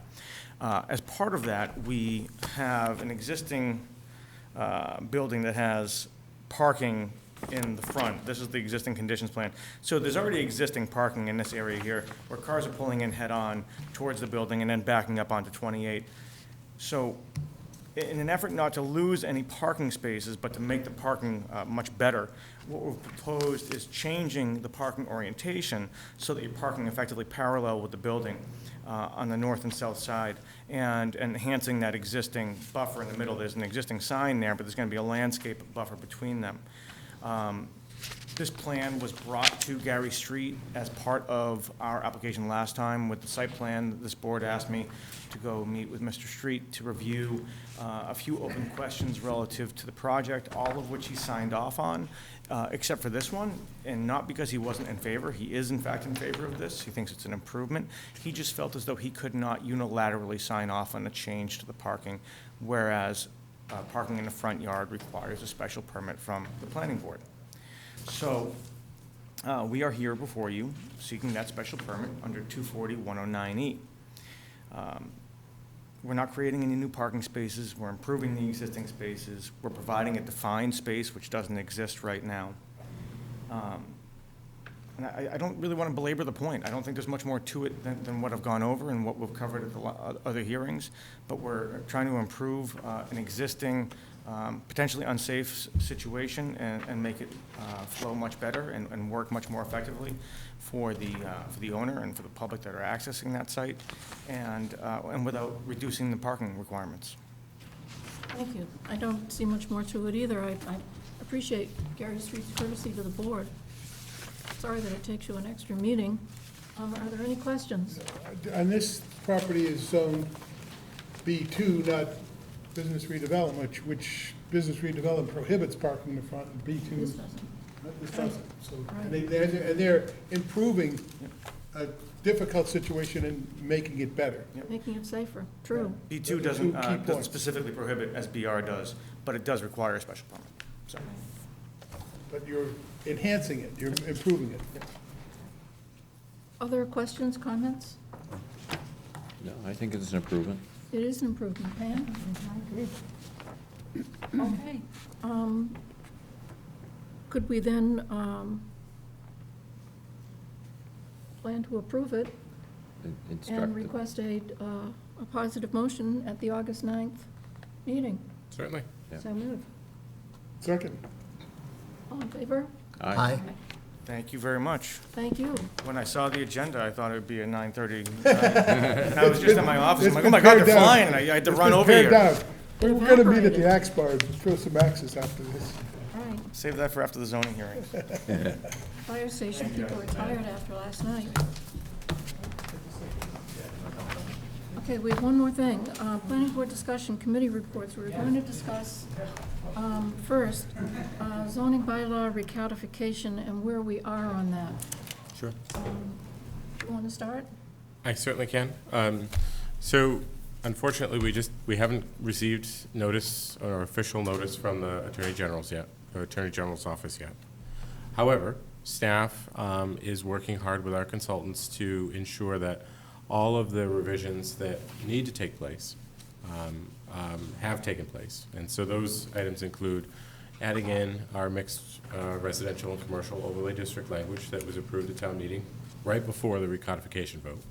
As part of that, we have an existing building that has parking in the front. This is the existing conditions plan. So there's already existing parking in this area here, where cars are pulling in head-on towards the building and then backing up onto 28. So in an effort not to lose any parking spaces, but to make the parking much better, what we've proposed is changing the parking orientation so that you're parking effectively parallel with the building on the north and south side, and enhancing that existing buffer in the middle. There's an existing sign there, but there's going to be a landscape buffer between them. This plan was brought to Gary Street as part of our application last time with the site plan. This board asked me to go meet with Mr. Street to review a few open questions relative to the project, all of which he signed off on, except for this one, and not because he wasn't in favor. He is in fact in favor of this. He thinks it's an improvement. He just felt as though he could not unilaterally sign off on a change to the parking, whereas parking in the front yard requires a special permit from the planning board. So we are here before you seeking that special permit under 240-109E. We're not creating any new parking spaces. We're improving the existing spaces. We're providing a defined space which doesn't exist right now. And I don't really want to belabor the point. I don't think there's much more to it than what I've gone over and what we've covered at the other hearings. But we're trying to improve an existing, potentially unsafe situation and make it flow much better and work much more effectively for the owner and for the public that are accessing that site, and without reducing the parking requirements. Thank you. I don't see much more to it either. I appreciate Gary Street's courtesy to the board. Sorry that it takes you an extra meeting. Are there any questions? And this property is zone B2, not business redevelopment, which business redevelopment prohibits parking in the front, and B2. This doesn't. This doesn't. So, Right. and they're improving a difficult situation and making it better. Making it safer, true. B2 Two doesn't, key doesn't points. specifically prohibit as BR does, but it does require a special permit, so. But you're enhancing it, you're improving it. Other questions, comments? No, I think it's an improvement. It is an improvement, Pam? Okay. Could we then plan to approve it Instruct and the- request a positive motion at the August 9th meeting? Certainly. Yeah. So move. Second. All in favor? Aye. Thank you very much. Thank you. When I saw the agenda, I thought it would be at 9:30. And I was just in my office, I'm like, It's oh my God, been they're pared flying, down. and I had to It's run been over pared here. down. We're gonna meet at the Evaporated. Axe Bar and throw some axes after this. Right. Save that for after the zoning hearings. Fire station people were tired after last night. Okay, we have one more thing. Planning board discussion, committee reports. We're going to discuss, first, zoning bylaw recalification and where we are on that. Sure. You want to start? I certainly can. So unfortunately, we haven't received notice or official notice from the Attorney General's yet, or Attorney General's office yet. However, staff is working hard with our consultants to ensure that all of the revisions that need to take place have taken place. And so those items include adding in our mixed residential and commercial overlay district language that was approved at town meeting right before the recodification vote.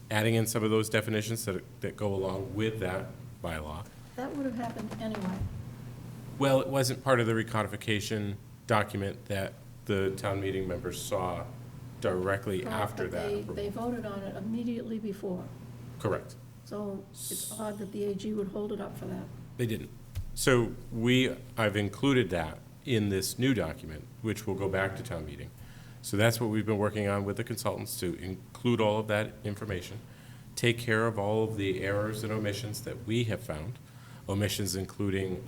Adding in some of those definitions that go along with that bylaw. That would have happened anyway. Well, it wasn't part of the recodification document that the town meeting members saw directly after But that they approval. voted on it immediately before. Correct. So it's odd that the AG would hold it up for that. They didn't. So I've included that in this new document, which will go back to town meeting. So that's what we've been working on with the consultants, to include all of that information, take care of all of the errors and omissions that we have found, omissions including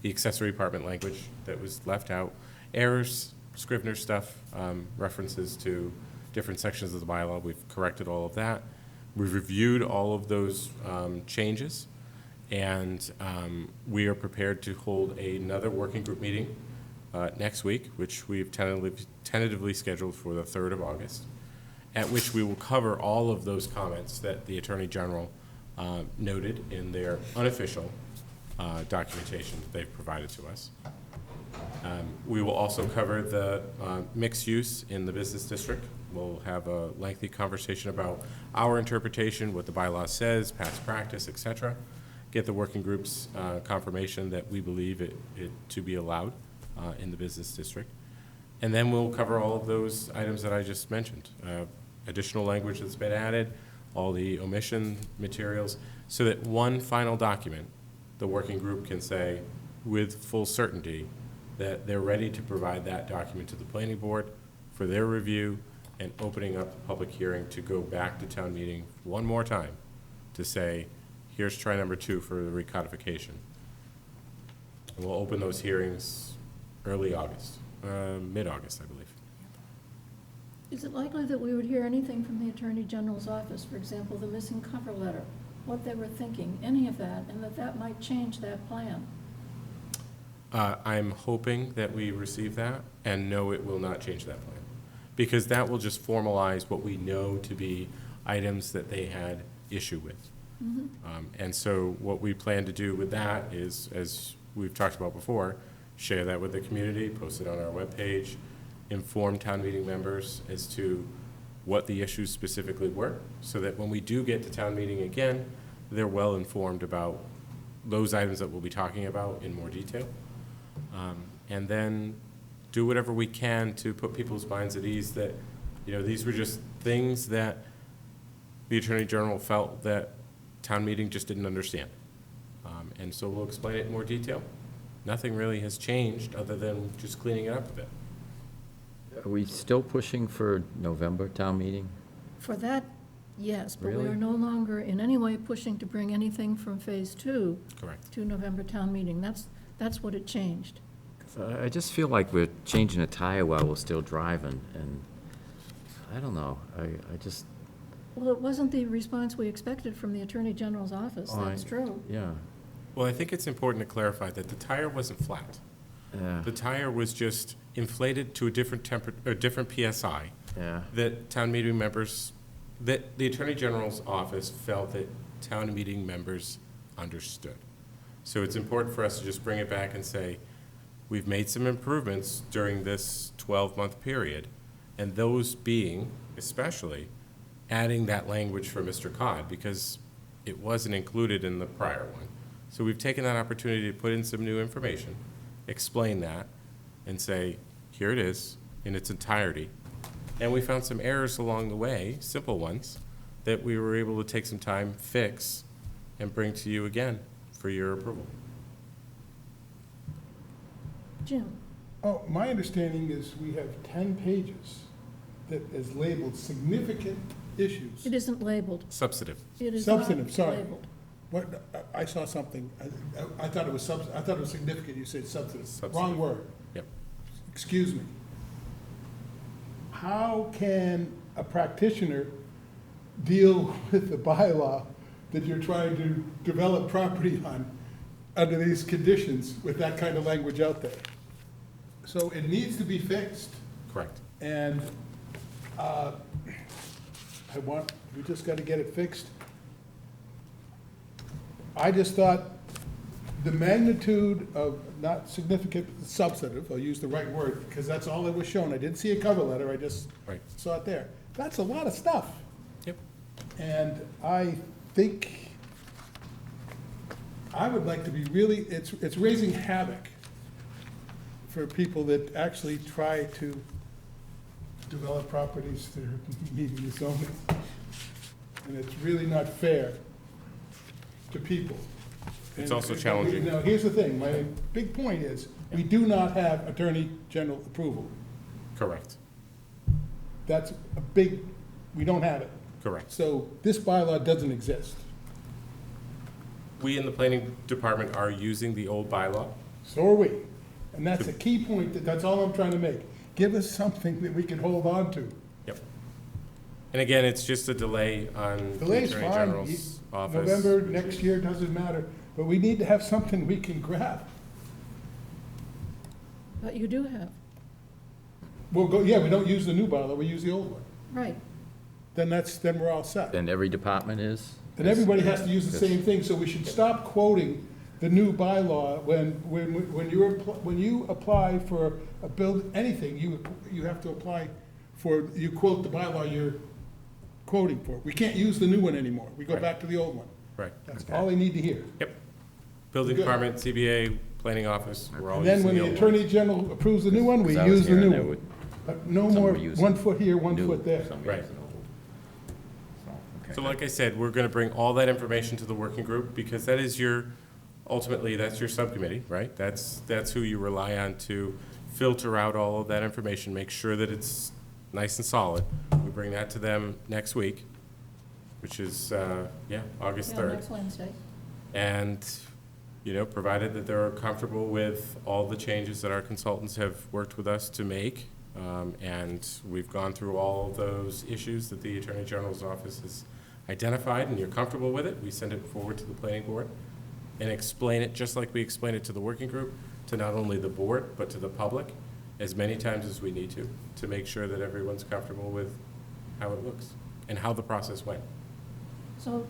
the accessory apartment language that was left out, errors, Scrivener stuff, references to different sections of the bylaw. We've corrected all of that. We've reviewed all of those changes, and we are prepared to hold another working group meeting next week, which we've tentatively scheduled for the 3rd of August, at which we will cover all of those comments that the Attorney General noted in their unofficial documentation that they've provided to us. We will also cover the mixed use in the business district. We'll have a lengthy conversation about our interpretation, what the bylaw says, past practice, et cetera. Get the working group's confirmation that we believe it to be allowed in the business district. And then we'll cover all of those items that I just mentioned. Additional language that's been added, all the omission materials, so that one final document, the working group can say with full certainty that they're ready to provide that document to the planning board for their review and opening up the public hearing to go back to town meeting one more time to say, here's try number 2 for the recodification. And we'll open those hearings early August, mid-August, I believe. Is it likely that we would hear anything from the Attorney General's office, for example, the missing cover letter, what they were thinking, any of that, and that might change that plan? I'm hoping that we receive that, and no, it will not change that plan, because that will just formalize what we know to be items that they had issue with. And so what we plan to do with that is, as we've talked about before, share that with the community, post it on our webpage, inform town meeting members as to what the issues specifically were, so that when we do get to town meeting again, they're well informed about those items that we'll be talking about in more detail. And then do whatever we can to put people's minds at ease that, these were just things that the Attorney General felt that town meeting just didn't understand. And so we'll explain it in more detail. Nothing really has changed other than just cleaning it up a bit. Are we still pushing for November town meeting? For that, yes, but we Really? are no longer in any way pushing to bring anything from Phase 2 Correct. to November town meeting. That's what it changed. 'Cause I just feel like we're changing a tire while we're still driving, and I don't know, I just, Well, it wasn't the response we expected from the Attorney General's office, Oh, that's true. yeah. Well, I think it's important to clarify that the tire wasn't flat. Yeah, The tire was just inflated to a different or different PSI yeah. that town meeting members, that the Attorney General's office felt that town meeting members understood. So it's important for us to just bring it back and say, we've made some improvements during this 12-month period, and those being, especially, adding that language for Mr. Cod, because it wasn't included in the prior one. So we've taken that opportunity to put in some new information, explain that, and say, here it is in its entirety. And we found some errors along the way, simple ones, that we were able to take some time, fix, and bring to you again for your approval. Jim? Oh, my understanding is we have 10 pages that is labeled significant issues. It isn't labeled. Substantive. It is not Substantive, sorry. labeled. What, I saw something, I thought it was I thought it was significant, you said substantive. Substantive. Wrong word. Yep. Excuse me. How can a practitioner deal with the bylaw that you're trying to develop property on under these conditions with that kind of language out there? So it needs to be fixed, Correct. and we just gotta get it fixed. I just thought the magnitude of not significant, substantive, I'll use the right word, because that's all that was shown. I didn't see a cover letter, I just Right. saw it there. That's a lot of stuff. Yep. And I think I would like to be really, it's raising havoc for people that actually try to develop properties that are meeting the zoning. And it's really not fair to people. It's And- also challenging. Now, here's the thing, my big point is, we do not have Attorney General approval. Correct. That's a big, we don't have it. Correct. So this bylaw doesn't exist. We in the planning department are using the old bylaw. So are we. And that's a key point, that's all I'm trying to make. Give us something that we can hold on to. Yep. And again, it's just a delay on the Delay's Attorney fine. General's office. November, next year, doesn't matter, but we need to have something we can grab. But you do have, We'll go, yeah, we don't use the new bylaw, we use the old one. right. Then we're all set. And every department is? And everybody has to use the same thing, so we should stop quoting the new bylaw when you apply for a build, anything, you have to apply for, you quote the bylaw you're quoting for. We can't use the new one anymore. We go Right. back to the old one. Right. That's all they need to hear. Yep. Building Good. department, CBA, planning office, we're all And then using when the the old one. Attorney General approves the new one, we 'Cause I was use the hearing new there one. would- But no some more were using 1 foot here, 1 new, foot there. some Right. using old. So, So okay. like I said, we're gonna bring all that information to the working group, because that is ultimately, that's your subcommittee, right? That's who you rely on to filter out all of that information, make sure that it's nice and solid. We bring that to them next week, which is, August Yeah, 3rd. next Wednesday. And, provided that they're comfortable with all the changes that our consultants have worked with us to make, and we've gone through all of those issues that the Attorney General's office has identified, and you're comfortable with it, we send it forward to the planning board and explain it, just like we explain it to the working group, to not only the board, but to the public, as many times as we need to make sure that everyone's comfortable with how it looks and how the process went. So,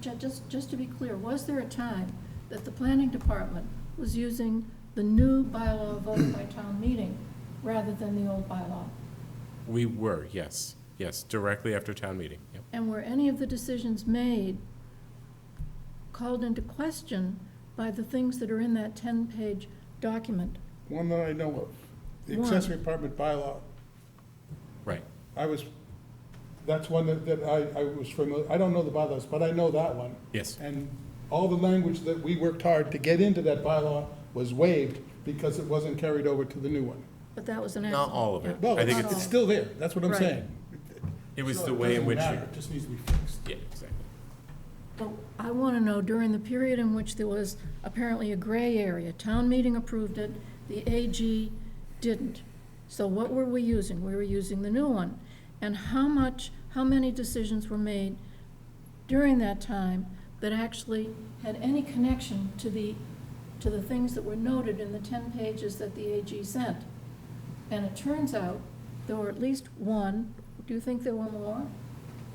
just to be clear, was there a time that the planning department was using the new bylaw voted by town meeting rather than the old bylaw? We were, yes, directly after town meeting, yep. And were any of the decisions made called into question by the things that are in that 10-page document? One that I know of, the One. accessory apartment bylaw. Right. That's one that I was familiar, I don't know the bylaws, but I know that one. Yes. And all the language that we worked hard to get into that bylaw was waived because it wasn't carried over to the new one. But that was an Not accident. all of it. yeah. Well, I think it's still there, that's what I'm Right. saying. It was So the it way in doesn't which matter, you, It just needs to be fixed. yeah, exactly. But I want to know, during the period in which there was apparently a gray area, town meeting approved it, the AG didn't. So what were we using? We were using the new one. And how many decisions were made during that time that actually had any connection to the things that were noted in the 10 pages that the AG sent? And it turns out there were at least one. Do you think there were more?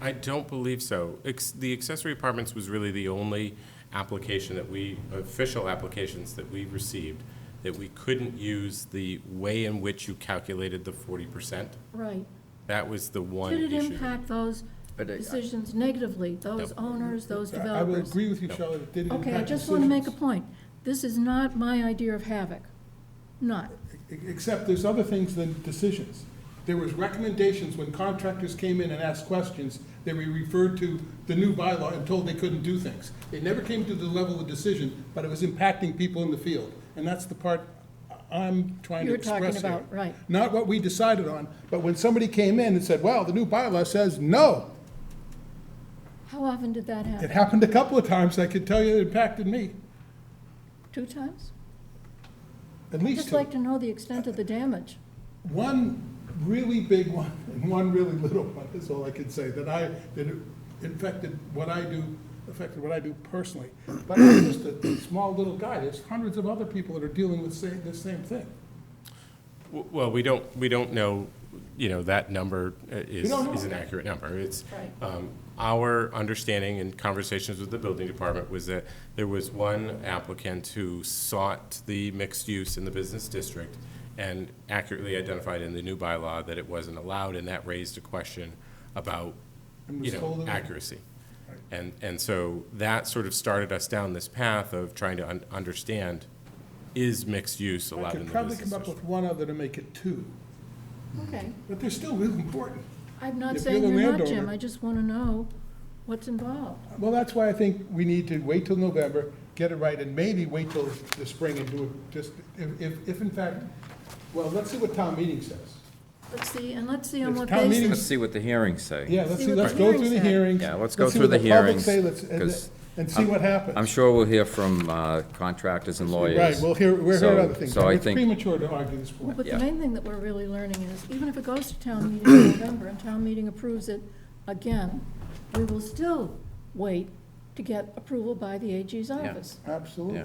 I don't believe so. The accessory apartments was really the only application official applications that we received, that we couldn't use the way in which you calculated the 40%. Right. That was the one Did issue. it impact those But decisions negatively, those owners, those I will developers? agree with you, Charlotte, it didn't Okay, I impact just want to make a decisions. point. This is not my idea of havoc. Not. Except there's other things than decisions. There was recommendations when contractors came in and asked questions, they were referred to the new bylaw and told they couldn't do things. It never came to the level of decision, but it was impacting people in the field. And that's the part I'm trying to You're express talking here. about, right. Not what we decided on, but when somebody came in and said, well, the new bylaw says no. How often did that It happen? happened a couple of times, I could tell you it impacted me, 2 times? at I'd least just two. like to know the extent of the damage. One really big one and one really little one is all I can say, that it affected what I do personally. But I'm just a small little guy, there's hundreds of other people that are dealing with the same thing. Well, we don't know, that number is don't know. an accurate number. It's, Right. our understanding in conversations with the building department was that there was one applicant who sought the mixed use in the business district and accurately identified in the new bylaw that it wasn't allowed, and that raised a question about, And was told it was. accuracy. And so that sort of started us down this path of trying to understand, is mixed use I allowed in could the probably business come up district? with one other to make it 2, Okay. but they're still really important. I'm not If saying you're the you're not, Jim. landowner- I just want to know what's involved. Well, that's why I think we need to wait till November, get it right, and maybe wait till the spring and do it just, if in fact, well, let's see what town meeting says. Let's see on If what town meeting- basis. Let's see what the hearings say. Yeah, let's See see, what the let's go through the hearings say. hearings. Yeah, let's go see through what the public hearings, say, because and see what happens. I'm sure we'll hear from contractors and lawyers. Right, we'll hear So- other things. So I It's think, premature to argue this Well, point. but the Yeah. main thing that we're really learning is, even if it goes to town meeting in November and town meeting approves it again, we will still wait to get approval by the AG's office. Absolutely.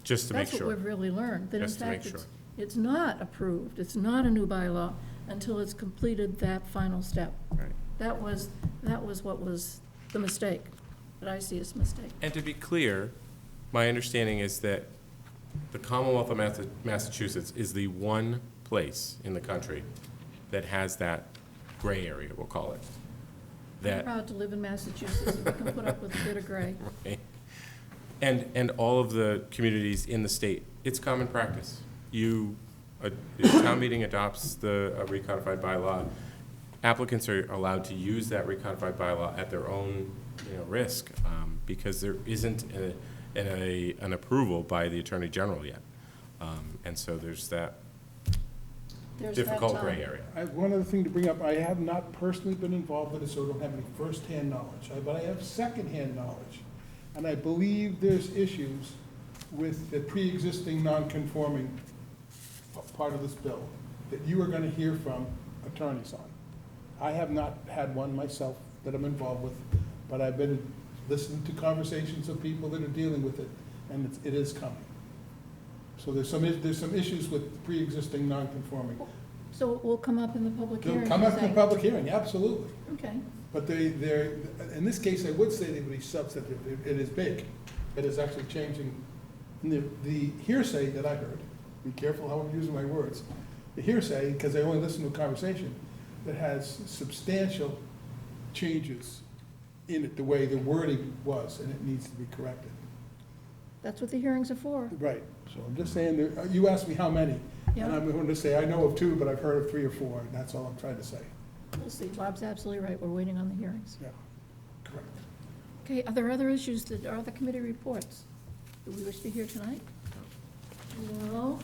Just to make That's what sure. we've really learned, that in Just to make fact, sure. it's not approved, it's not a new bylaw until it's completed that final step. Right. That was what was the mistake, that I see as a mistake. And to be clear, my understanding is that the Commonwealth of Massachusetts is the one place in the country that has that gray area, we'll call it. I'm That, proud to live in Massachusetts, if we can put up with a bit of gray. and all of the communities in the state, it's common practice. The town meeting adopts the recodified bylaw. Applicants are allowed to use that recodified bylaw at their own, risk, because there isn't an approval by the Attorney General yet. And so there's that There's that difficult time. gray area. I have one other thing to bring up. I have not personally been involved in it, so I don't have any firsthand knowledge. But I have secondhand knowledge. And I believe there's issues with the pre-existing non-conforming part of this bill that you are going to hear from attorneys on. I have not had one myself that I'm involved with, but I've been listening to conversations of people that are dealing with it, and it is coming. So there's some issues with pre-existing non-conforming. So it will come up in the public They'll hearing, come you're up in the saying? public hearing, absolutely. Okay. But they're, in this case, I would say they would be substantive. It is big. It is actually changing. And the hearsay that I heard, be careful how I'm using my words, the hearsay, because I only listened to a conversation, that has substantial changes in it, the way the wording was, and it needs to be corrected. That's what the hearings are for. Right, so I'm just saying, you asked me how many, and Yeah. I'm going to say, I know of 2, but I've heard of 3 or 4, and that's all I'm trying to say. We'll see. Bob's absolutely right. We're waiting on the hearings. Yeah, correct. Okay, are there other issues that are the committee reports that we wish to hear tonight? No?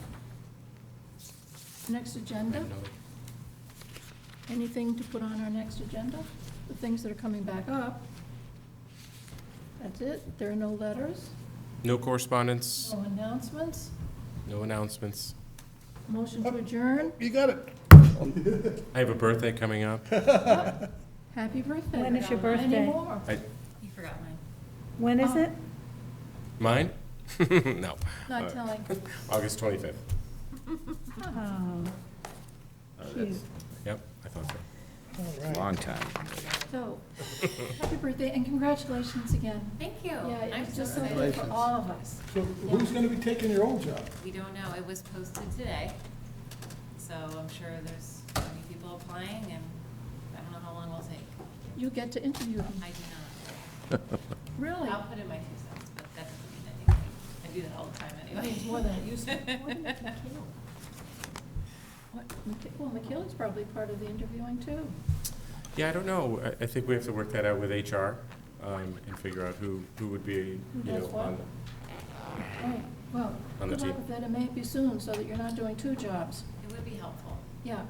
next agenda? Anything to put on our next agenda? The things that are coming back up? That's it? There are no letters? No correspondence, No announcements? no announcements. Motion to adjourn? You got it. I have a birthday coming up. Happy birthday. When is your Any birthday? more? You forgot mine. When is it? Mine? No. Not telling. August 25th. Oh, cute. Yep, I thought so. Long time. So, happy birthday and congratulations again. Thank you. Yeah, I'm it's so just so excited. good for all of us. So who's gonna be taking your old job? We don't know. It was posted today. So I'm sure there's many people applying and I don't know how long it'll take. You get to interview them. I do not. Really? I'll put in my 2 cents, but that doesn't mean anything. I do that all the time anyway. It's more than it used to. What about McKeel? Well, McKeel's probably part of the interviewing too. Yeah, I don't know. I think we have to work that out with HR and figure out who would be, Who does what? on, Oh, well, On the good luck team. with that. It may be soon, so that you're not doing 2 jobs. It would be helpful. Yeah.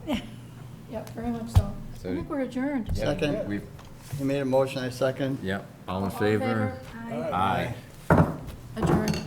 Yeah, very much so. I So- think we're adjourned. Second, We've, you made a motion, I second. yeah, all in All in favor? favor? Aye. Adjourned.